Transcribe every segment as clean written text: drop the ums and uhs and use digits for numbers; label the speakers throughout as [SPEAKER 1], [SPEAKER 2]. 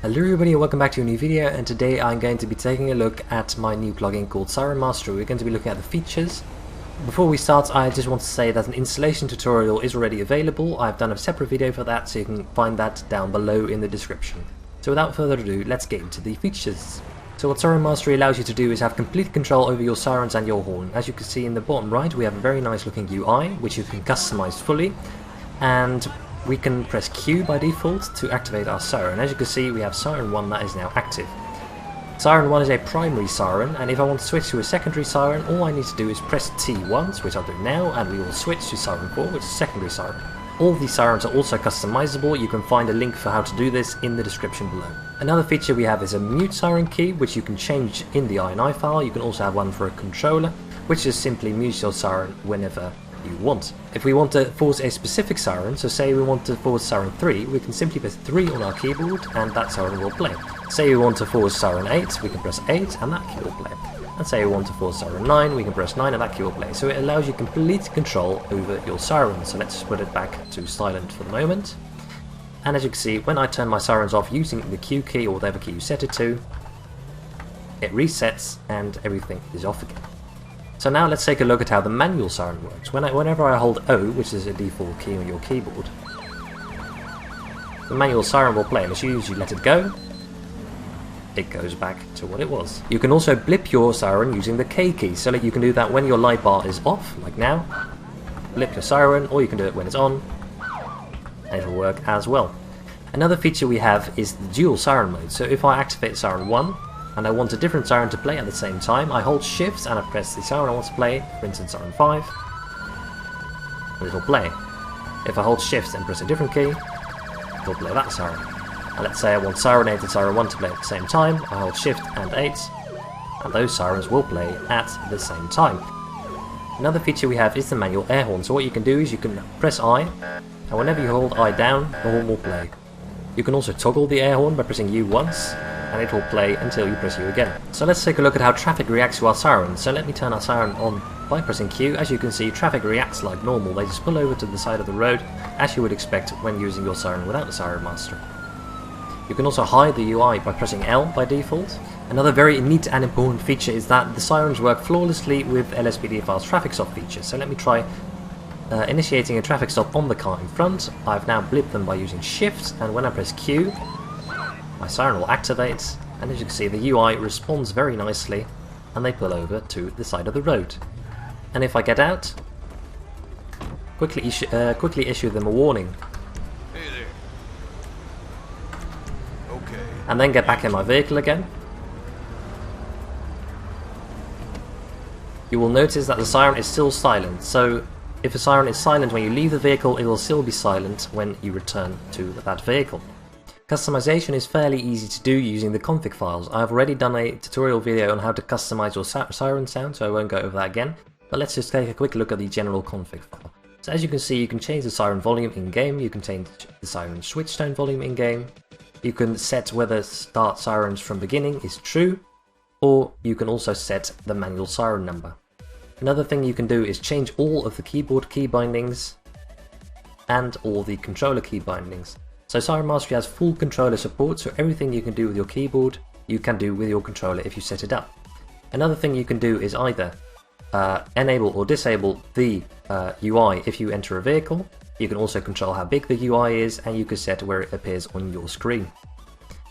[SPEAKER 1] Hello everybody and welcome back to a new video, and today I'm going to be taking a look at my new plugin called Siren Mastery. We're going to be looking at the features. Before we start, I just want to say that an installation tutorial is already available. I've done a separate video for that, so you can find that down below in the description. So without further ado, let's get into the features. So what Siren Mastery allows you to do is have complete control over your sirens and your horn. As you can see in the bottom right, we have a very nice looking UI, which you can customize fully, and we can press Q by default to activate our siren. As you can see, we have Siren 1 that is now active. Siren 1 is a primary siren, and if I want to switch to a secondary siren, all I need to do is press T once, which I'll do now, and we will switch to Siren 4, which is secondary siren. All these sirens are also customizable. You can find a link for how to do this in the description below. Another feature we have is a mute Siren Key, which you can change in the INI file. You can also have one for a controller, which just simply mutes your siren whenever you want. If we want to force a specific siren, so say we want to force Siren 3, we can simply press 3 on our keyboard and that siren will play. Say we want to force Siren 8, we can press 8 and that key will play. And say we want to force Siren 9, we can press 9 and that key will play. So it allows you complete control over your siren. So let's put it back to silent for the moment. And as you can see, when I turn my sirens off using the Q key or whatever key you set it to, it resets and everything is off again. So now let's take a look at how the manual siren works. Whenever I hold O, which is a default key on your keyboard, the manual siren will play, and as soon as you let it go, it goes back to what it was. You can also blip your siren using the K key, so that you can do that when your light bar is off, like now. Blip your siren, or you can do it when it's on, and it will work as well. Another feature we have is the dual siren mode. So if I activate Siren 1, and I want a different siren to play at the same time, I hold shift and I press the siren I want to play, for instance Siren 5, and it'll play. If I hold shift and press a different key, it'll play that siren. And let's say I want Siren 8 and Siren 1 to play at the same time, I hold shift and 8, and those sirens will play at the same time. Another feature we have is the manual air horn. So what you can do is you can press I, and whenever you hold I down, the horn will play. You can also toggle the air horn by pressing U once, and it will play until you press U again. So let's take a look at how traffic reacts to our siren. So let me turn our siren on by pressing Q. As you can see, traffic reacts like normal. They just pull over to the side of the road, as you would expect when using your siren without the Siren Mastery. You can also hide the UI by pressing L by default. Another very neat and important feature is that the sirens work flawlessly with LSPDFR's traffic stop feature. So let me try initiating a traffic stop on the car in front. I've now blipped them by using shift, and when I press Q, my siren will activate, and as you can see, the UI responds very nicely, and they pull over to the side of the road. And if I get out, quickly issue them a warning.
[SPEAKER 2] Hey there. Okay.
[SPEAKER 1] And then get back in my vehicle again. You will notice that the siren is still silent, so if a siren is silent when you leave the vehicle, it will still be silent when you return to that vehicle. Customization is fairly easy to do using the config files. I've already done a tutorial video on how to customize your siren sound, so I won't go over that again, but let's just take a quick look at the general config file. So as you can see, you can change the siren volume in-game, you can change the siren switch tone volume in-game, you can set whether start sirens from beginning is true, or you can also set the manual siren number. Another thing you can do is change all of the keyboard key bindings and all the controller key bindings. So Siren Mastery has full controller support, so everything you can do with your keyboard, you can do with your controller if you set it up. Another thing you can do is either enable or disable the UI if you enter a vehicle. You can also control how big the UI is, and you can set where it appears on your screen.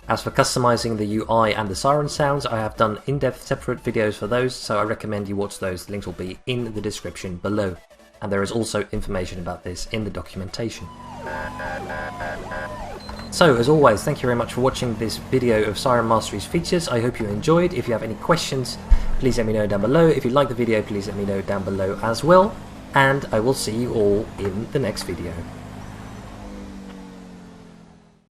[SPEAKER 1] As for customizing the UI and the siren sounds, I have done in-depth separate videos for those, so I recommend you watch those. The links will be in the description below. And there is also information about this in the documentation. So, as always, thank you very much for watching this video of Siren Mastery's features. I hope you enjoyed. If you have any questions, please let me know down below. If you like the video, please let me know down below as well. And I will see you all in the next video.